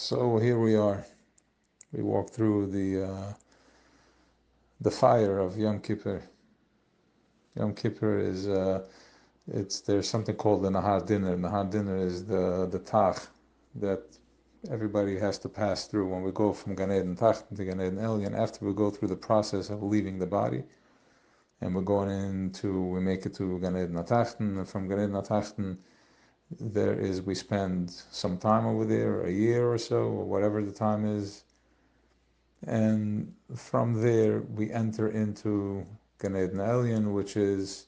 So here we are. We walk through the fire of Yom Kippur. Yom Kippur is there's something called the Nahar Dinner. Nahar Dinner is the tach that everybody has to pass through when we go from Gan Eden Tachten to Gan Eden Elyon. After we go through the process of leaving the body, and we make it to Gan Eden Tachten, and from Gan Eden Tachten we spend some time over there, a year or so, or whatever the time is, and from there we enter into Gan Eden Elyon, which is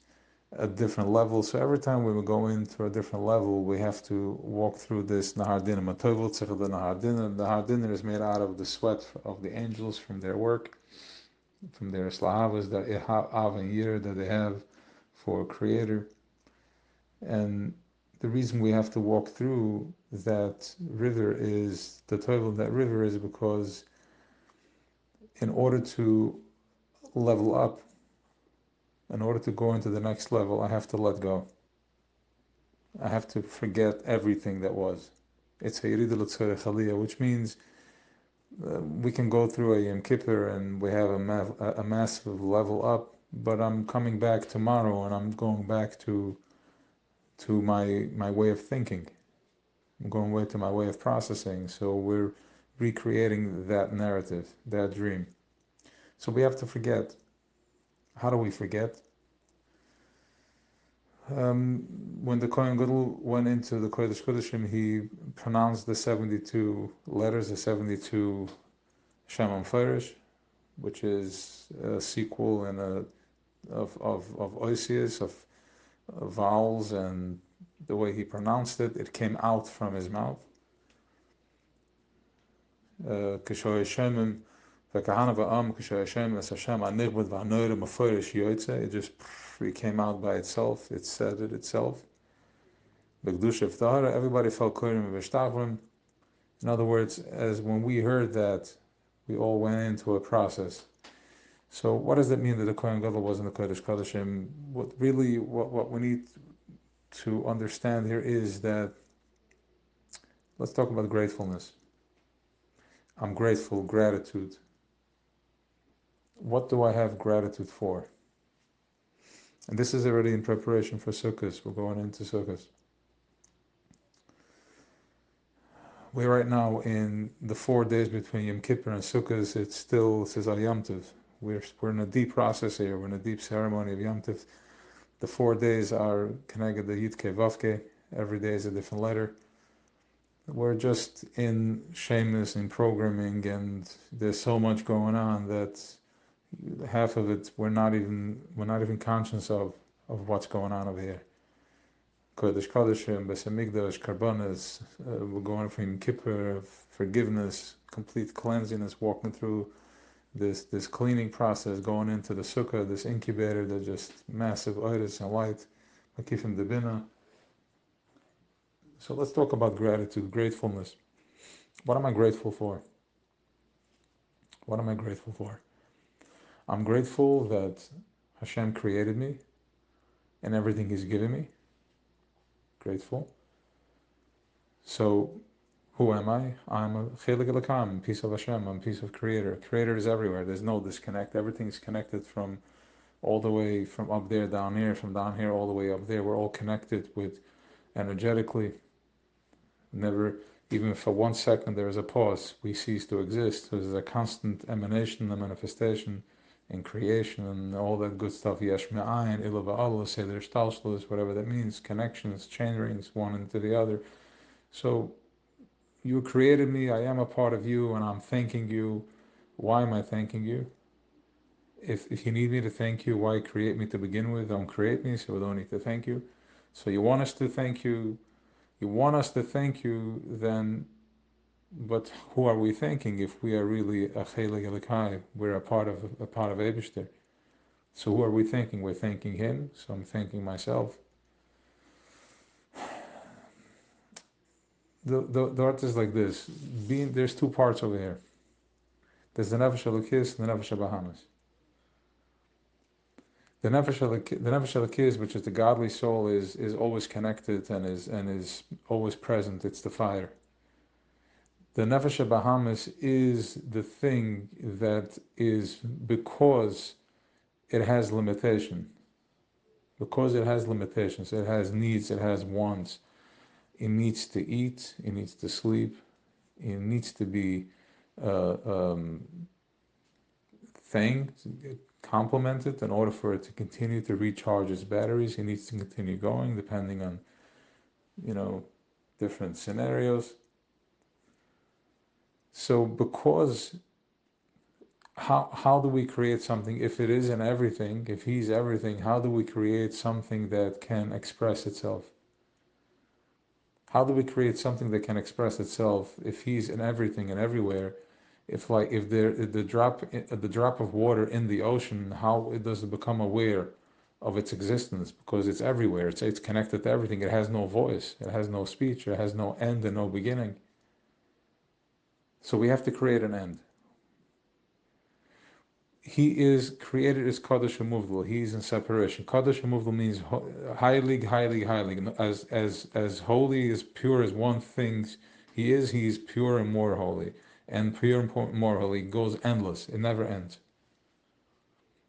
a different level. So every time we go into a different level, we have to walk through this Nahar Dinner. The Nahar Dinner. The Nahar Dinner is made out of the sweat of the angels from their work, from their slahavas, the Av and Yir that they have for Creator. And the reason we have to walk through that river is, the total of that river is because in order to level up, in order to go into the next level, I have to let go. I have to forget everything that was. It's a Yerida L'Tzorech Aliyah, which means we can go through a Yom Kippur and we have a massive level up, but I'm coming back tomorrow and I'm going back to my way of thinking. I'm going back to my way of processing. So we're recreating that narrative, that dream. So we have to forget. How do we forget? When the Kohen Gadol went into the Kodesh Kodeshim, he pronounced the 72 letters, the 72 Shem Farish, which is a sequel and of Oisius, of vowels, and the way he pronounced it, it came out from his mouth. It came out by itself, it said it itself. Everybody felt korim. In other words, as when we heard that, we all went into a process. So what does that mean that the Kohen Gadol was in the Kodesh Kodeshim? What we need to understand here is that, let's talk about gratefulness. I'm grateful, gratitude. What do I have gratitude for? And this is already in preparation for Sukkot. We're going into Sukkot. We're right now in the 4 days between Yom Kippur and Sukkot. It still says Al Yom Tov. We're in a deep process here. We're in a deep ceremony of Yom Tov. The 4 days are connected to Yitke Vavke. Every day is a different letter. We're just in Shemus, in programming, and there's so much going on that half of it we're not even conscious of what's going on over here. Kodesh Kodeshim, Beis Hamikdash, Karbanas, we're going from Kippur, forgiveness, complete cleansiness, walking through this cleaning process, going into the Sukkah, this incubator that's just massive oiris and light, Makifim Debina. So let's talk about gratitude, gratefulness. What am I grateful for? What am I grateful for? I'm grateful that Hashem created me and everything He's given me. Grateful. So, who am I? I'm a Chelik Elokam, piece of Hashem, I'm a piece of Creator. Creator is everywhere. There's no disconnect. Everything's connected from all the way from up there, down here, from down here, all the way up there. We're all connected with energetically. Never, even for 1 second, there is a pause. We cease to exist. There's a constant emanation, a manifestation in creation, and all that good stuff. Yesh me'ayin, ilah va'allah, seder shtalshlos, whatever that means. Connections, chain rings, one into the other. So, you created me, I am a part of you, and I'm thanking you. Why am I thanking you? If you need me to thank you, why create me to begin with? Don't create me, so we don't need to thank you. So you want us to thank you, then, but who are we thanking if we are really a Chelik Elikai? We're a part of Eibishter. So who are we thanking? We're thanking Him, so I'm thanking myself. The art is like this. There's 2 parts over here. There's the Nefesh Elokis and the Nefesh Bahamas. The Nefesh Elokis, which is the godly soul, is always connected and is always present. It's the fire. The Nefesh Bahamis is the thing that is, because it has limitation. Because it has limitations, it has needs, it has wants. It needs to eat, it needs to sleep, it needs to be uh, um, thanked, complimented in order for it to continue to recharge its batteries. It needs to continue going depending on, different scenarios. So because how do we create something if it isn't everything, if he's everything, how do we create something that can express itself? How do we create something that can express itself if he's in everything and everywhere? If the drop of water in the ocean, how does it become aware of its existence? Because it's everywhere. It's connected to everything. It has no voice. It has no speech. It has no end and no beginning. So we have to create an end. He is created as Kadosh Muvdal. He is in separation. Kadosh Muvdal means highly, highly, highly. As holy, as pure as one thinks he is pure and more holy. And pure and more holy goes endless. It never ends.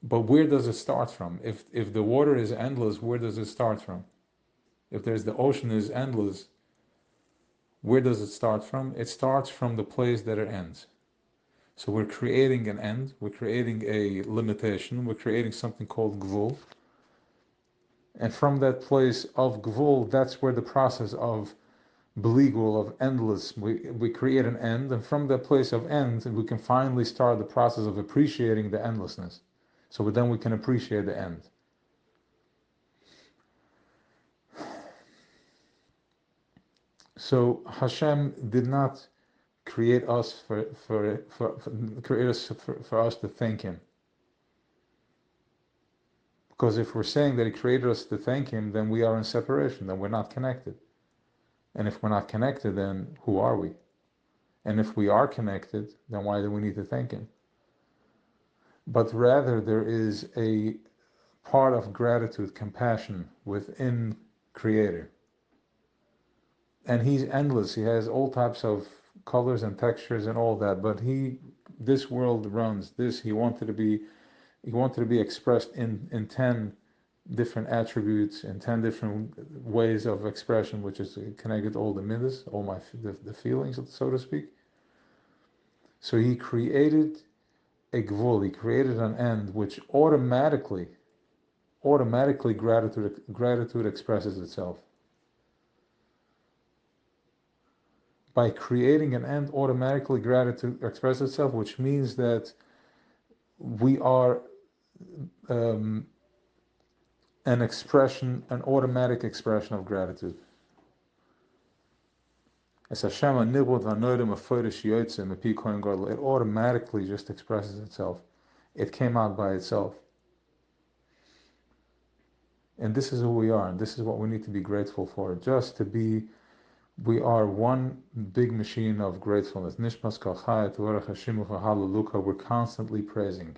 But where does it start from? If the water is endless, where does it start from? If the ocean is endless, where does it start from? It starts from the place that it ends. So we're creating an end, we're creating a limitation, we're creating something called gvul. And from that place of gvul, that's where the process of beligul, of endless, we create an end, and from that place of end, we can finally start the process of appreciating the endlessness. So then we can appreciate the end. So Hashem did not create us for us to thank Him. Because if we're saying that He created us to thank Him, then we are in separation, then we're not connected. And if we're not connected, then who are we? And if we are connected, then why do we need to thank Him? But rather, there is a part of gratitude, compassion within Creator. And He's endless. He has all types of colors and textures and all that. But this world runs this. He wanted to be expressed in 10 different attributes and 10 different ways of expression, which is connected to all the midas, all the feelings, so to speak. So He created a gvul, He created an end, which automatically gratitude expresses itself. By creating an end, automatically gratitude expresses itself, which means that we are an automatic expression of gratitude. It automatically just expresses itself. It came out by itself. And this is who we are, and this is what we need to be grateful for. We are one big machine of gratefulness. We're constantly praising.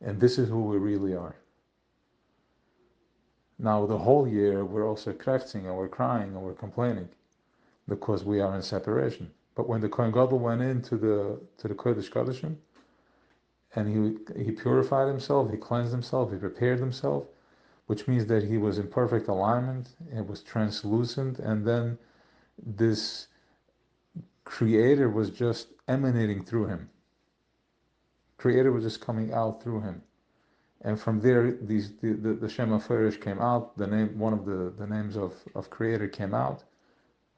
And this is who we really are. Now, the whole year, we're also krächzing, and we're crying, and we're complaining, because we are in separation. But when the Kohen Gadol went into the Kodesh Kodeshim, and he purified himself, he cleansed himself, he prepared himself, which means that he was in perfect alignment, it was translucent, and then this Creator was just emanating through him. Creator was just coming out through him. And from there, the Shem HaForish came out, one of the names of Creator came out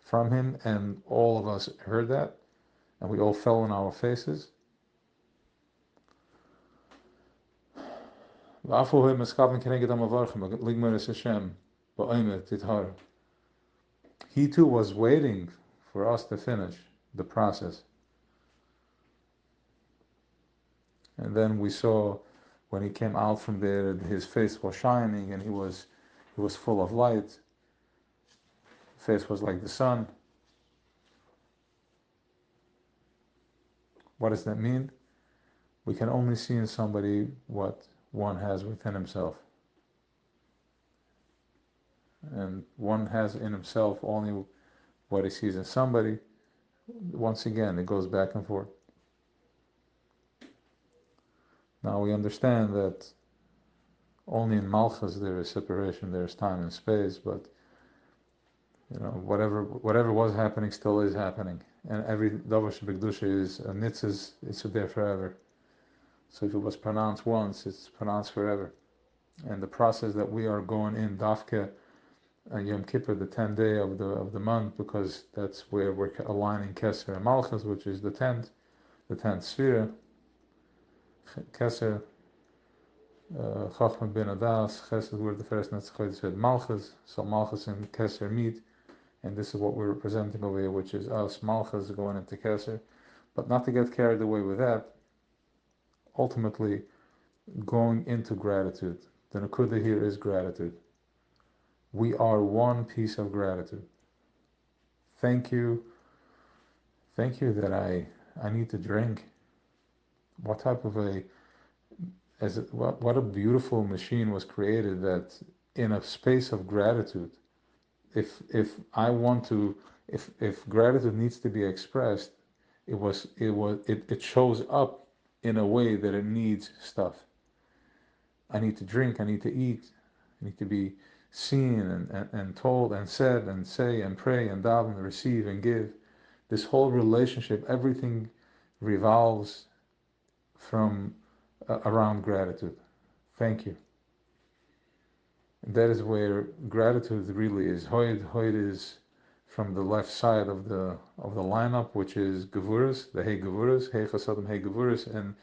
from him, and all of us heard that, and we all fell on our faces. He too was waiting for us to finish the process. And then we saw when he came out from there, his face was shining, and he was full of light. His face was like the sun. What does that mean? We can only see in somebody what one has within himself. And one has in himself only what he sees in somebody, Once again, it goes back and forth. Now we understand that only in Malchus there is separation, there is time and space, but whatever was happening still is happening, and every davar shebekdusha is a nitzes, it's there forever. So if it was pronounced once, it's pronounced forever. And the process that we are going in Dafke Yom Kippur, the 10th day of the month, because that's where we're aligning Keser and Malchus, which is the 10th sphere. Keser, Chachma ben Adas, Chesed word the first Netzachot said Malchus, so Malchus and Keser meet, and this is what we're representing over here, which is us, Malchus, going into Keser. But not to get carried away with that, ultimately going into gratitude. The Nakuda here is gratitude. We are one piece of gratitude. Thank you that I need to drink. What type of what a beautiful machine was created, that in a space of gratitude, if gratitude needs to be expressed, it shows up in a way that it needs stuff. I need to drink, I need to eat, I need to be seen and told and said and say and pray and daven and receive and give. This whole relationship, everything revolves from around gratitude. Thank you. And that is where gratitude really is. Hoid is from the left side of the lineup, which is Gevuras, the Hey Gevuras, Hey Chasadim Hey Gevuras, and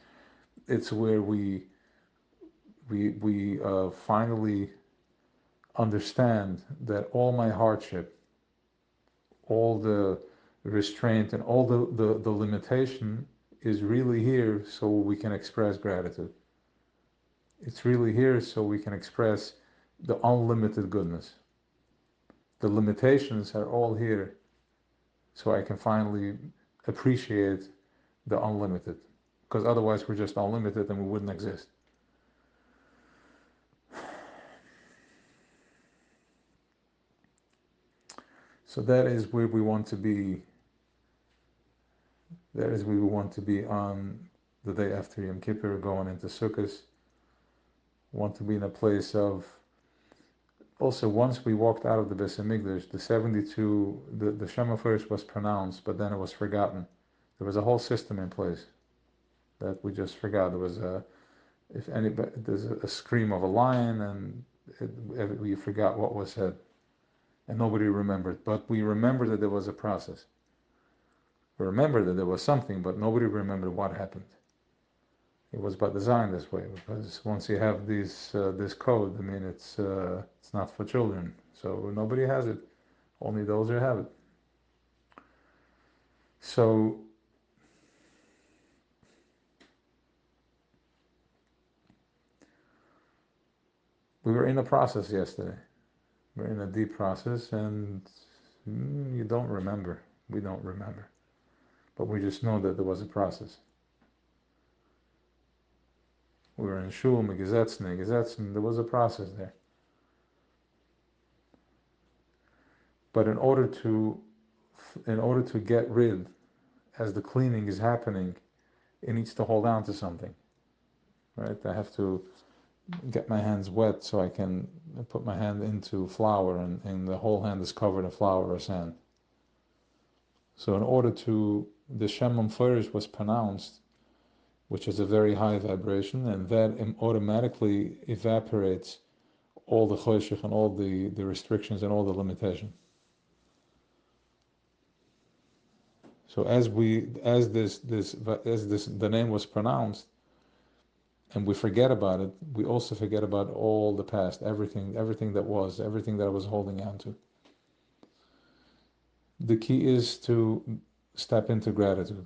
it's where we finally understand that all my hardship, all the restraint, and all the limitation is really here so we can express gratitude. It's really here so we can express the unlimited goodness. The limitations are all here so I can finally appreciate the unlimited, because otherwise we're just unlimited and we wouldn't exist. So that is where we want to be. That is where we want to be on the day after Yom Kippur, going into Sukkot. Want to be in a place of. Also, once we walked out of the Beis Hamikdash, the 72, the Shema first was pronounced, but then it was forgotten. There was a whole system in place that we just forgot. There was there's a scream of a lion, and we forgot what was said. And nobody remembered, but we remember that there was a process. We remember that there was something, but nobody remembered what happened. It was by design this way, because once you have this code, I mean, it's not for children, so nobody has it. Only those who have it. So we were in a process yesterday. We're in a deep process, and you don't remember. We don't remember. But we just know that there was a process. We were in Shul, Gesetzen, there was a process there. But in order to get rid, as the cleaning is happening, it needs to hold on to something. Right? I have to get my hands wet so I can put my hand into flour, and the whole hand is covered in flour or sand. So in order to, the Shem Furish was pronounced, which is a very high vibration, and that automatically evaporates all the choshech and all the restrictions and all the limitation. So as the name was pronounced, and we forget about it, we also forget about all the past, everything that I was holding on to. The key is to step into gratitude.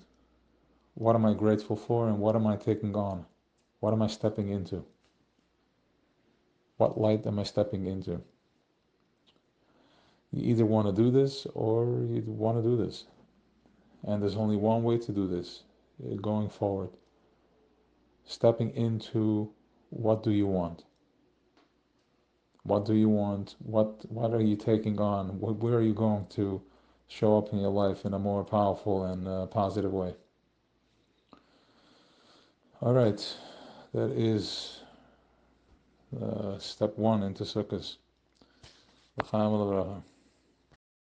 What am I grateful for, and what am I taking on? What am I stepping into? What light am I stepping into? You either want to do this or you want to do this. And there's only one way to do this, going forward. Stepping into, what do you want? What do you want? What are you taking on? Where are you going to show up in your life in a more powerful and positive way. All right, that is step 1 into Sukkot. L'chaim u'levracha.